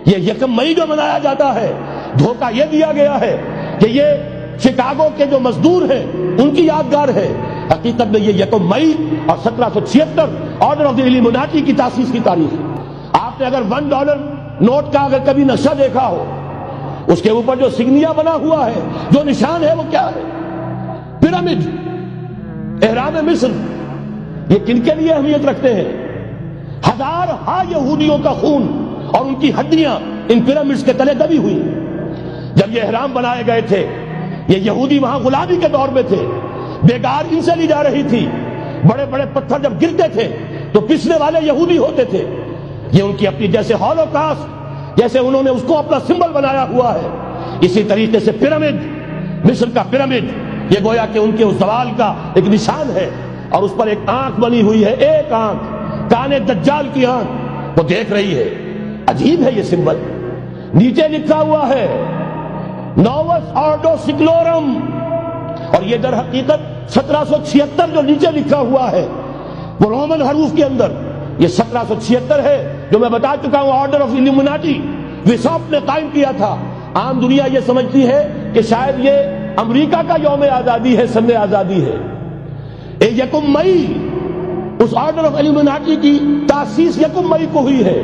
یہ یکم مئی جو منایا جاتا ہے، دھوکہ یہ دیا گیا ہے کہ یہ شکاگو کے جو مزدور ہیں ان کی یادگار ہے۔ حقیقت میں یہ یکم مئی اور 1776 آرڈر آف دی ایلیمناٹی کی تاسیس کی تاریخ ہے۔ آپ نے اگر $1 نوٹ کا اگر کبھی نقشہ دیکھا ہو، اس کے اوپر جو سگنیا بنا ہوا ہے، جو نشان ہے، وہ کیا ہے؟ پیرامڈ، اہرام مصر۔ یہ کن کے لیے اہمیت رکھتے ہیں؟ ہزارہا یہودیوں کا خون اور ان کی ہڈیاں ان پیرامڈز کے تلے دبی ہوئی۔ جب یہ اہرام بنائے گئے تھے، یہ یہودی وہاں غلامی کے دور میں تھے، بیگار ان سے لی جا رہی تھی۔ بڑے بڑے پتھر جب گرتے تھے تو پسنے والے یہودی ہوتے تھے۔ یہ ان کی اپنی جیسے ہولوکاسٹ، جیسے انہوں نے اس کو اپنا سمبل بنایا ہوا ہے، اسی طریقے سے پیرامڈ، مصر کا پیرامڈ، یہ گویا کہ ان کے اس زوال کا ایک نشان ہے۔ اور اس پر ایک آنکھ بنی ہوئی ہے، ایک آنکھ، کانے دجال کی آنکھ، وہ دیکھ رہی ہے۔ عجیب ہے یہ سمبل۔ نیچے لکھا ہوا ہے نووس آرڈو سکلورم، اور یہ در حقیقت 1776 جو نیچے لکھا ہوا ہے وہ رومن حروف کے اندر، یہ 1776 ہے جو میں بتا چکا ہوں، آرڈر آف ایلیمناٹی ویسوپ نے قائم کیا تھا۔ عام دنیا یہ سمجھتی ہے کہ شاید یہ امریکہ کا یوم آزادی ہے، سن آزادی ہے۔ یکم مئی، اس آرڈر آف ایلیمناٹی کی تاسیس یکم مئی کو ہوئی ہے۔